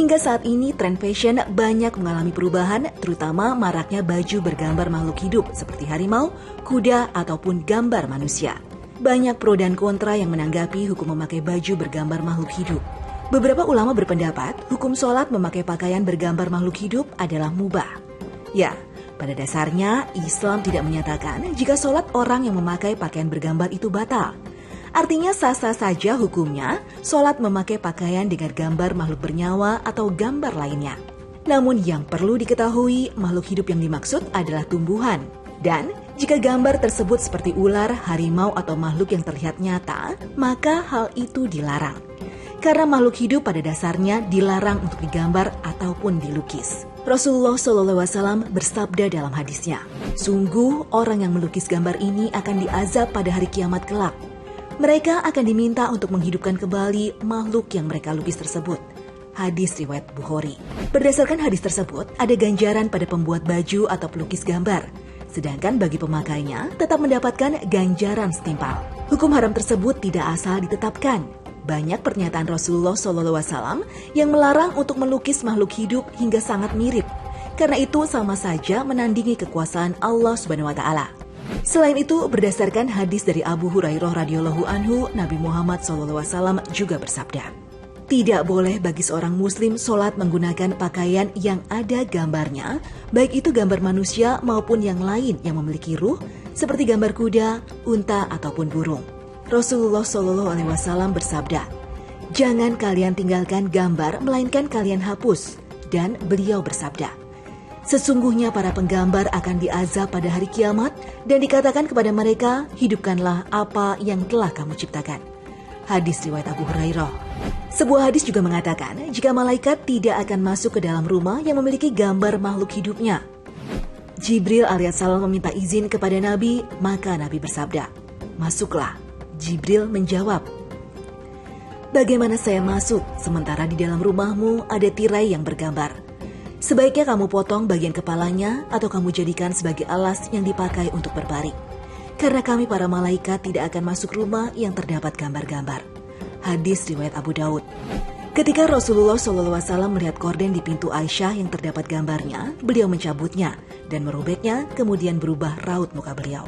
Hingga saat ini, tren fashion banyak mengalami perubahan, terutama maraknya baju bergambar makhluk hidup seperti harimau, kuda, ataupun gambar manusia. Banyak pro dan kontra yang menanggapi hukum memakai baju bergambar makhluk hidup. Beberapa ulama berpendapat, hukum sholat memakai pakaian bergambar makhluk hidup adalah mubah. Ya, pada dasarnya Islam tidak menyatakan jika sholat orang yang memakai pakaian bergambar itu batal. Artinya sah-sah saja hukumnya sholat memakai pakaian dengan gambar makhluk bernyawa atau gambar lainnya. Namun yang perlu diketahui, makhluk hidup yang dimaksud adalah tumbuhan. Dan jika gambar tersebut seperti ular, harimau atau makhluk yang terlihat nyata, maka hal itu dilarang. Karena makhluk hidup pada dasarnya dilarang untuk digambar ataupun dilukis. Rasulullah SAW bersabda dalam hadisnya, "Sungguh orang yang melukis gambar ini akan diazab pada hari kiamat kelak. Mereka akan diminta untuk menghidupkan kembali makhluk yang mereka lukis tersebut." Hadis riwayat Bukhari. Berdasarkan hadis tersebut, ada ganjaran pada pembuat baju atau pelukis gambar. Sedangkan bagi pemakainya tetap mendapatkan ganjaran setimpal. Hukum haram tersebut tidak asal ditetapkan. Banyak pernyataan Rasulullah SAW yang melarang untuk melukis makhluk hidup hingga sangat mirip. Karena itu sama saja menandingi kekuasaan Allah Subhanahu wa Ta'ala. Selain itu, berdasarkan hadis dari Abu Hurairah radhiyallahu anhu, Nabi Muhammad SAW juga bersabda, "Tidak boleh bagi seorang muslim sholat menggunakan pakaian yang ada gambarnya, baik itu gambar manusia maupun yang lain yang memiliki ruh, seperti gambar kuda, unta, ataupun burung." Rasulullah SAW bersabda, "Jangan kalian tinggalkan gambar, melainkan kalian hapus." Dan beliau bersabda, "Sesungguhnya para penggambar akan diazab pada hari kiamat dan dikatakan kepada mereka, hidupkanlah apa yang telah kamu ciptakan." Hadis riwayat Abu Hurairah. Sebuah hadis juga mengatakan, jika malaikat tidak akan masuk ke dalam rumah yang memiliki gambar makhluk hidupnya. Jibril alaihissalam meminta izin kepada Nabi, maka Nabi bersabda, "Masuklah." Jibril menjawab, "Bagaimana saya masuk sementara di dalam rumahmu ada tirai yang bergambar? Sebaiknya kamu potong bagian kepalanya atau kamu jadikan sebagai alas yang dipakai untuk berbaring. Karena kami para malaikat tidak akan masuk rumah yang terdapat gambar-gambar." Hadis riwayat Abu Daud. Ketika Rasulullah SAW melihat korden di pintu Aisyah yang terdapat gambarnya, beliau mencabutnya dan merobeknya, kemudian berubah raut muka beliau.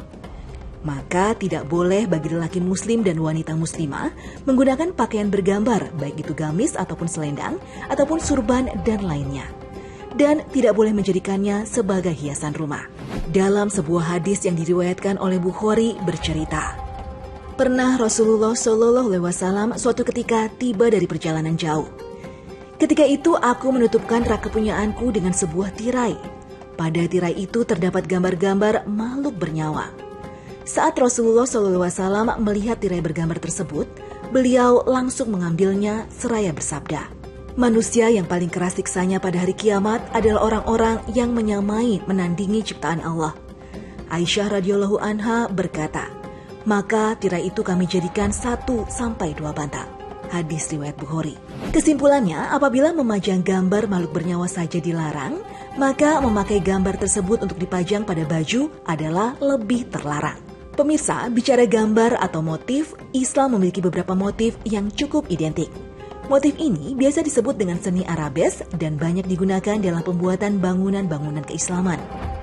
Maka tidak boleh bagi lelaki muslim dan wanita muslimah menggunakan pakaian bergambar, baik itu gamis ataupun selendang, ataupun surban dan lainnya. Dan tidak boleh menjadikannya sebagai hiasan rumah. Dalam sebuah hadis yang diriwayatkan oleh Bukhari bercerita, pernah Rasulullah SAW suatu ketika tiba dari perjalanan jauh. Ketika itu aku menutupkan rak kepunyaanku dengan sebuah tirai. Pada tirai itu terdapat gambar-gambar makhluk bernyawa. Saat Rasulullah SAW melihat tirai bergambar tersebut, beliau langsung mengambilnya seraya bersabda, "Manusia yang paling keras siksanya pada hari kiamat adalah orang-orang yang menyamai menandingi ciptaan Allah." Aisyah radhiyallahu anha berkata, "Maka tirai itu kami jadikan 1-2 bantal." Hadis riwayat Bukhari. Kesimpulannya, apabila memajang gambar makhluk bernyawa saja dilarang, maka memakai gambar tersebut untuk dipajang pada baju adalah lebih terlarang. Pemirsa, bicara gambar atau motif, Islam memiliki beberapa motif yang cukup identik. Motif ini biasa disebut dengan seni arabes dan banyak digunakan dalam pembuatan bangunan-bangunan keislaman.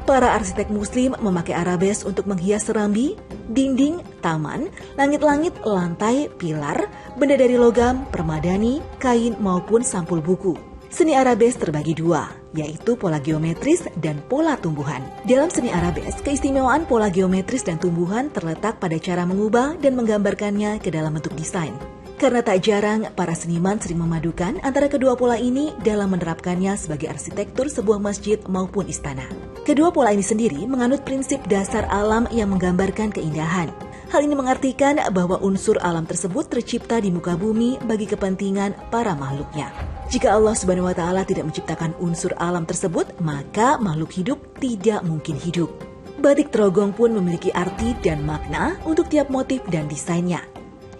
Para arsitek muslim memakai arabes untuk menghias serambi, dinding, taman, langit-langit, lantai, pilar, benda dari logam, permadani, kain maupun sampul buku. Seni arabes terbagi dua, yaitu pola geometris dan pola tumbuhan. Dalam seni arabes, keistimewaan pola geometris dan tumbuhan terletak pada cara mengubah dan menggambarkannya ke dalam bentuk desain. Karena tak jarang, para seniman sering memadukan antara kedua pola ini dalam menerapkannya sebagai arsitektur sebuah masjid maupun istana. Kedua pola ini sendiri menganut prinsip dasar alam yang menggambarkan keindahan. Hal ini mengartikan bahwa unsur alam tersebut tercipta di muka bumi bagi kepentingan para makhluknya. Jika Allah Subhanahu wa Ta'ala tidak menciptakan unsur alam tersebut, maka makhluk hidup tidak mungkin hidup. Batik Trogong pun memiliki arti dan makna untuk tiap motif dan desainnya.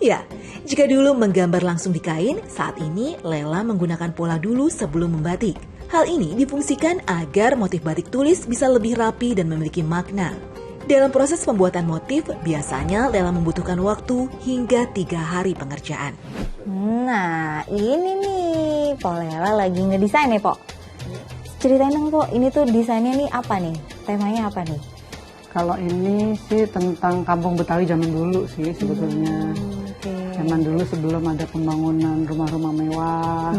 Ya, jika dulu menggambar langsung di kain, saat ini Lela menggunakan pola dulu sebelum membatik. Hal ini difungsikan agar motif batik tulis bisa lebih rapi dan memiliki makna. Dalam proses pembuatan motif, biasanya Lela membutuhkan waktu hingga 3 hari pengerjaan. Nah, ini nih, Po Lela lagi ngedesain nih, Po. Ceritain dong, Po, ini tuh desainnya nih apa nih? Temanya apa nih? Kalau ini sih tentang kampung Betawi zaman dulu sih sebetulnya. Zaman dulu sebelum ada pembangunan rumah-rumah mewah,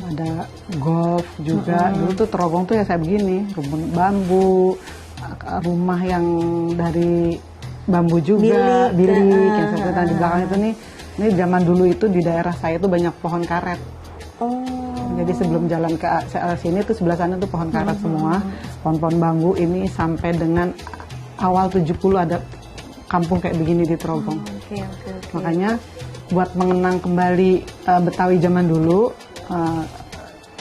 ada golf juga. Dulu tuh terowong tuh ya saya begini, rumah bambu, rumah yang dari bambu juga, bilik yang seperti tadi di belakang itu nih. Ini zaman dulu itu di daerah saya tuh banyak pohon karet. Jadi sebelum jalan ke sini tuh sebelah sana tuh pohon karet semua, pohon-pohon bambu ini sampai dengan awal 70 ada kampung kayak begini di Trogong. Makanya buat mengenang kembali Betawi zaman dulu,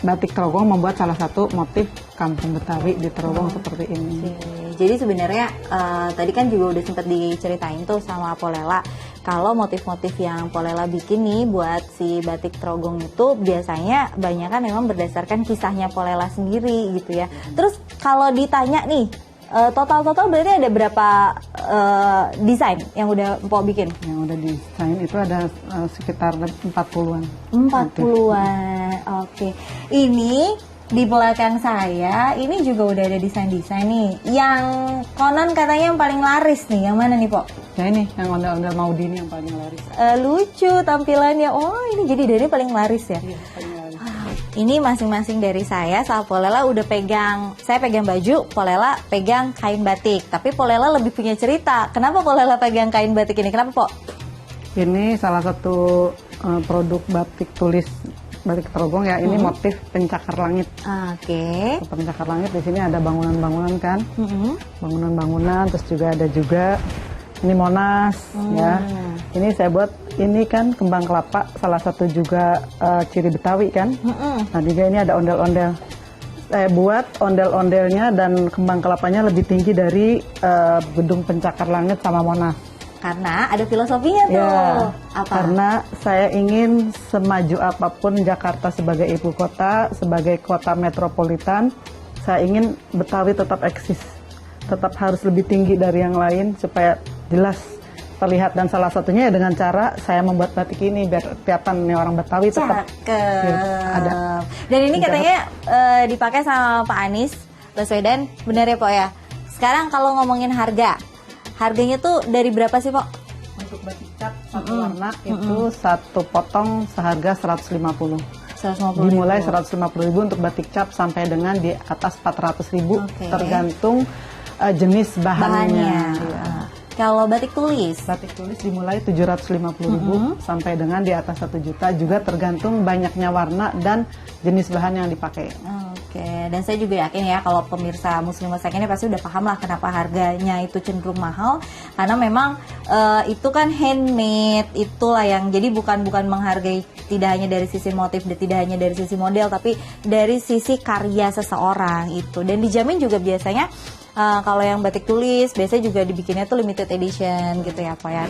batik Trogong membuat salah satu motif kampung Betawi di Trogong seperti ini. Jadi sebenarnya tadi kan juga udah sempat diceritain tuh sama Po Lela kalau motif-motif yang Po Lela bikin nih buat si batik Trogong itu biasanya banyak kan memang berdasarkan kisahnya Po Lela sendiri gitu ya. Terus kalau ditanya nih total berarti ada berapa desain yang udah Po bikin? Yang udah desain itu ada sekitar 40-an. 40-an, oke. Ini di belakang saya, ini juga udah ada desain-desain nih. Yang konon katanya yang paling laris nih, yang mana nih, Po? Ya ini, yang ondel-ondel Maudi ini yang paling laris. Lucu tampilannya. Oh, ini jadi dari paling laris ya? Iya, paling laris. Ini masing-masing dari saya sama Po Lela udah pegang, saya pegang baju, Po Lela pegang kain batik. Tapi Po Lela lebih punya cerita. Kenapa Po Lela pegang kain batik ini? Kenapa, Po? Ini salah satu produk batik tulis batik Trogong ya. Ini motif pencakar langit. Oke. Pencakar langit di sini ada bangunan-bangunan kan, bangunan-bangunan. Terus juga ada ini Monas ya. Ini saya buat ini kan kembang kelapa, salah satu juga ciri Betawi kan. Nah juga ini ada ondel-ondel. Saya buat ondel-ondelnya dan kembang kelapanya lebih tinggi dari gedung pencakar langit sama Monas. Karena ada filosofinya tuh. Ya, apa? Karena saya ingin semaju apapun Jakarta sebagai ibu kota, sebagai kota metropolitan, saya ingin Betawi tetap eksis. Tetap harus lebih tinggi dari yang lain supaya jelas terlihat, dan salah satunya ya dengan cara saya membuat batik ini biar kelihatan nih orang Betawi tetap ada. Dan ini katanya dipakai sama Pak Anies Baswedan, benar ya, Po ya? Sekarang kalau ngomongin harganya tuh dari berapa sih, Po? Untuk batik cat satu warna itu satu potong seharga 150. Dimulai 150.000 untuk batik cap sampai dengan di atas 400.000 tergantung jenis bahannya. Ya. Kalau batik tulis? Batik tulis dimulai 750.000 sampai dengan di atas 1 juta, juga tergantung banyaknya warna dan jenis bahan yang dipakai. Oke, dan saya juga yakin ya kalau pemirsa Muslim Masak ini pasti udah paham lah kenapa harganya itu cenderung mahal, karena memang itu kan handmade, itulah yang jadi bukan menghargai tidak hanya dari sisi motif dan tidak hanya dari sisi model, tapi dari sisi karya seseorang itu. Dan dijamin juga biasanya kalau yang batik tulis biasanya juga dibikinnya tuh limited edition gitu ya, Pak ya.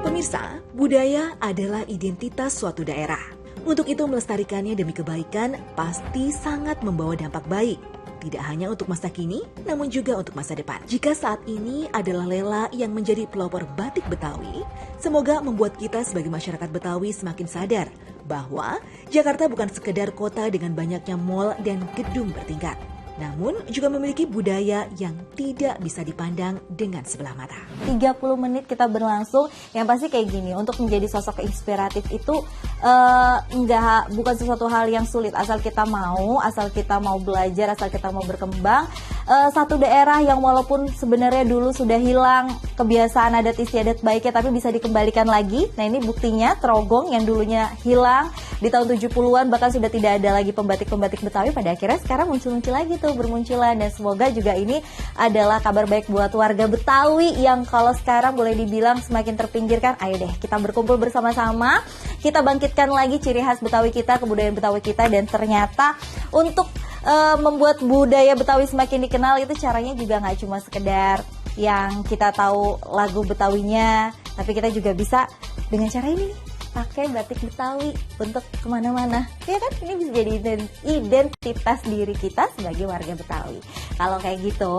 Pemirsa, budaya adalah identitas suatu daerah. Untuk itu melestarikannya demi kebaikan pasti sangat membawa dampak baik. Tidak hanya untuk masa kini, namun juga untuk masa depan. Jika saat ini adalah Lela yang menjadi pelopor batik Betawi, semoga membuat kita sebagai masyarakat Betawi semakin sadar bahwa Jakarta bukan sekedar kota dengan banyaknya mal dan gedung bertingkat, namun juga memiliki budaya yang tidak bisa dipandang dengan sebelah mata. 30 menit kita berlangsung, yang pasti kayak gini, untuk menjadi sosok inspiratif itu bukan sesuatu hal yang sulit, asal kita mau belajar, asal kita mau berkembang. Satu daerah yang walaupun sebenarnya dulu sudah hilang kebiasaan adat istiadat baiknya, tapi bisa dikembalikan lagi. Nah ini buktinya, Trogong yang dulunya hilang di tahun 70-an, bahkan sudah tidak ada lagi pembatik-pembatik Betawi, pada akhirnya sekarang muncul-muncul lagi tuh, bermunculan. Dan semoga juga ini adalah kabar baik buat warga Betawi yang kalau sekarang boleh dibilang semakin terpinggirkan. Ayo deh kita berkumpul bersama-sama, kita bangkitkan lagi ciri khas Betawi kita, kebudayaan Betawi kita. Dan ternyata untuk membuat budaya Betawi semakin dikenal itu caranya juga nggak cuma sekedar yang kita tahu lagu Betawinya, tapi kita juga bisa dengan cara ini, pakai batik Betawi untuk kemana-mana, ya kan? Ini bisa jadi identitas diri kita sebagai warga Betawi. Kalau kayak gitu,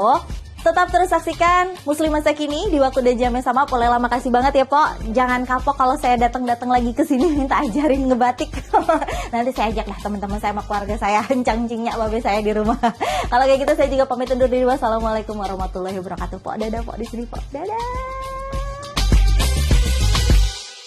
Tetap terus saksikan Muslim Masa Kini di waktu dan jam yang sama. Polela, makasih banget ya, Pok. Jangan kapok kalau saya datang lagi ke sini minta ajarin ngebatik. Nanti saya ajak lah teman-teman saya sama keluarga saya, encang-encingnya babe saya di rumah. Kalau kayak gitu saya juga pamit undur diri. Wassalamualaikum warahmatullahi wabarakatuh, Pok. Dadah, Pok, di sini, Pok. Dadah.